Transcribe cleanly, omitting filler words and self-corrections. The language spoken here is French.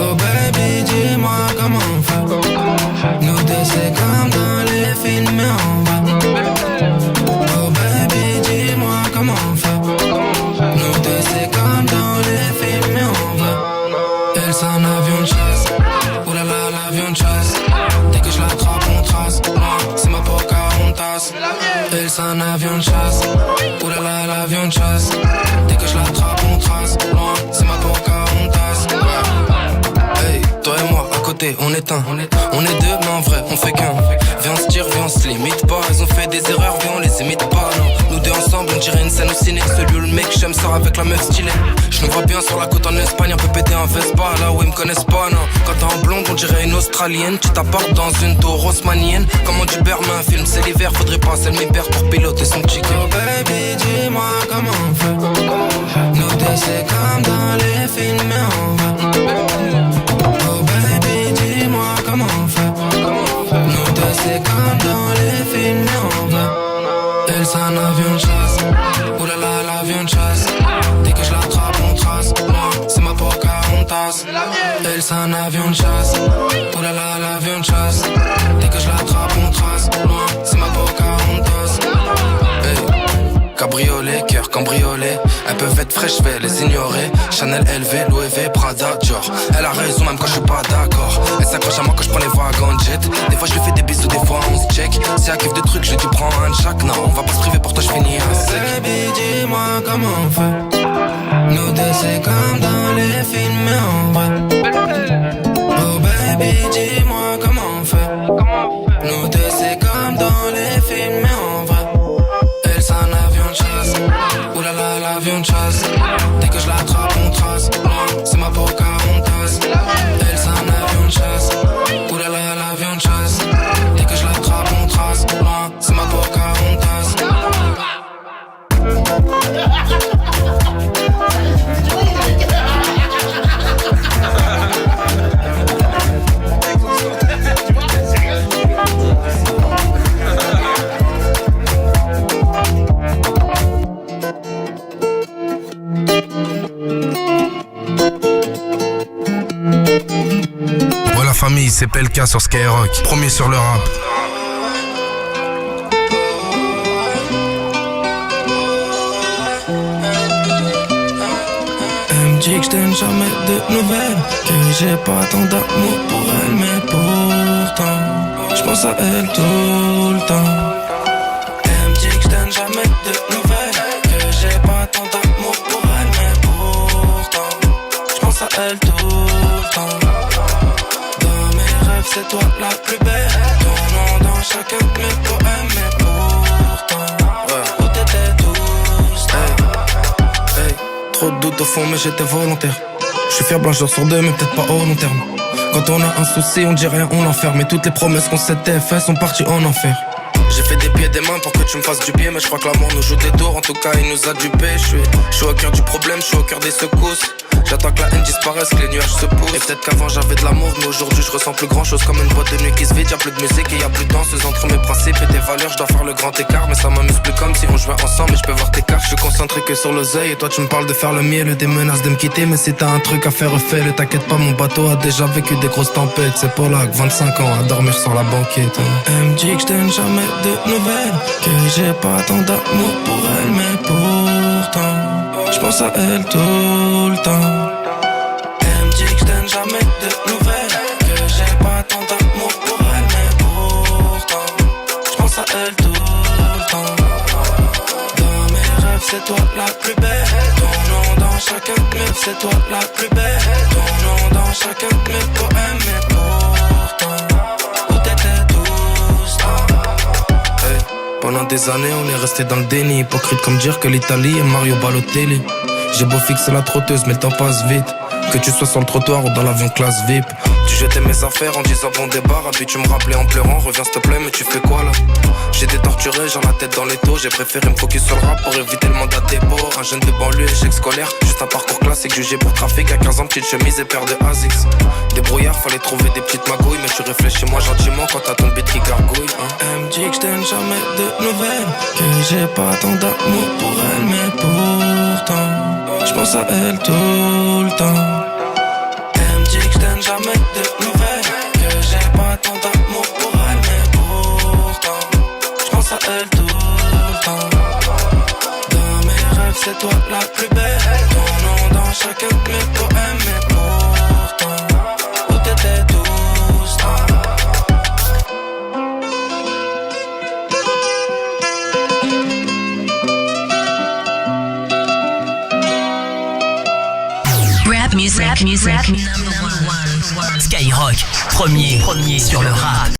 Oh baby, dis-moi comment on fait. Nous deux c'est comme dans les films mais on va. Oh baby, dis-moi comment on fait. Nous deux c'est comme dans les films mais on va. Elle c'est un avion de chasse. Oh là là, l'avion de chasse. Dès que je l'attrape on trace. C'est ma Pocahontas. Elle c'est un avion de chasse. Oh là là, l'avion de chasse. Dès que je l'attrape on trace. C'est ma Pocahontas. Hey, toi et moi à côté on est un. On est deux mais en vrai on fait qu'un. Viens on se tire, viens on se limite pas. Ils ont fait des erreurs, viens on les imite pas. Non, nous deux ensemble on dirait une scène au ciné. Celui où le mec j'aime sort avec la meuf stylée. Je nous vois bien sur la côte en Espagne, un peu pété en Vespa. Là où ils me connaissent pas, non. Quand t'es en blonde on dirait une australienne. Tu t'apportes dans une tour haussmannienne. Comme on dit Berman, film c'est l'hiver. Faudrait pas celle m'hyper pour piloter son chicken. Oh baby dis-moi comment on fait. Nous deux c'est comme dans les films mais on va. Oh baby dis-moi comment on fait. Nous deux c'est comme dans les films mais on va. Elle c'est un avion de chasse. Oh là là l'avion de chasse. Dès que je l'attrape on trace. C'est ma Pocahontas. Elle c'est un avion de chasse. Oh là là l'avion de chasse. Dès que je l'attrape on trace. C'est ma Pocahontas. Hey. Cabriolet, cœur cambriolé. Elles peuvent être fraîches, je vais les ignorer. Chanel, LV, Louis V, Prada, Dior. Elle a raison même quand je suis pas d'accord. Elle s'accroche à moi quand je prends les wagons de jet. Des fois je lui fais des bisous, des fois on se check. Si elle kiffe de trucs, je lui prends un de chaque. Non, on va pas se priver pour toi, je finis à sec. Baby, dis-moi comment on fait. Nous deux c'est comme dans les films mais on va. Oh baby, dis-moi comment on fait. Nous deux c'est comme dans les films mais on va. Elle c'est un avion de chasse. Oh là là l'avion de chasse. Dès que je l'attrape on trace. C'est ma Pocahontas. Elle c'est un avion de chasse. Oh là là l'avion de chasse. Dès que je l'attrape on trace. C'est ma Pocahontas. Ouais la famille, c'est PLK sur Skyrock. Premier sur le rap. Elle me dit que je donne jamais de nouvelles, que j'ai pas tant d'amour pour elle, mais pourtant je pense à elle tout le temps. Elle me dit que je donne jamais de nouvelles, que j'ai pas tant d'amour pour elle, mais pourtant je pense à elle tout le temps. Dans mes rêves c'est toi la plus belle, ton nom dans chacun de mes poèmes, mais pourtant où t'étais tous hey. Trop de doutes au fond mais j'étais volontaire. Je suis fier blancheur sur deux mais peut-être pas au long terme. Quand on a un souci on dit rien on l'enferme. Et toutes les promesses qu'on s'était faites sont parties en enfer. J'ai fait des pieds et des mains pour que tu me fasses du bien. Mais je crois que l'amour nous joue des tours. En tout cas il nous a dupés. Je suis au cœur du problème, je suis au cœur des secousses. J'attends que la haine disparaisse, que les nuages se poussent. Et peut-être qu'avant j'avais de l'amour, mais aujourd'hui je ressens plus grand chose. Comme une boîte de nuit qui se vide, y'a plus de musique et y'a plus de danseuse. Entre mes principes et tes valeurs, je dois faire le grand écart. Mais ça m'amuse plus comme si on jouait ensemble. Mais je peux voir tes cartes, je suis concentré que sur l'oseille. Et toi tu me parles de faire le miel, des menaces de me quitter. Mais si t'as un truc à faire, fais-le. T'inquiète pas, mon bateau a déjà vécu des grosses tempêtes. C'est pour là que 25 ans à dormir sur la banquette. Elle me dit que je donne jamais de nouvelles, que j'ai pas tant d'amour pour elle, mais pourtant je pense à elle tout le temps. Elle me dit que je donne jamais de nouvelles, que j'ai pas tant d'amour pour elle, mais pourtant je pense à elle tout le temps. Dans mes rêves c'est toi la plus belle, ton nom dans chacun de mes c'est toi la plus belle, ton nom dans chacun de mes poèmes, mais pourtant où t'étais tous hey. Pendant des années on est resté dans le déni, hypocrite comme dire que l'Italie est Mario Balotelli. J'ai beau fixer la trotteuse mais le temps passe vite, que tu sois sur le trottoir ou dans l'avion classe VIP. Tu jetais mes affaires en disant bon débarras, puis tu me rappelais en pleurant, reviens s'il te plaît mais tu fais quoi là? J'étais torturé, j'ai la tête dans les taux, j'ai préféré me focus sur le rap pour éviter le mandat dépôt. Un jeune de banlieue, échec scolaire, juste un parcours classique, jugé pour trafic à 15 ans, petite chemise et paire de Asics. Débrouillard, fallait trouver des petites magouilles, mais tu réfléchis moi gentiment quand t'as ton beat qui gargouille Elle me dit que je donne jamais de nouvelles, que j'ai pas tant d'amour pour elle, mais pourtant je j'pense à elle tout le temps. Elle me dit que j'donne jamais de nouvelles, que j'ai pas tant d'amour pour elle, mais pourtant j'pense à elle tout le temps. Dans mes rêves c'est toi la plus belle, ton nom dans chacun de mes poèmes, mais pourtant où t'étais tout ce temps. Rap music number one. Skyrock, premier sur le rap.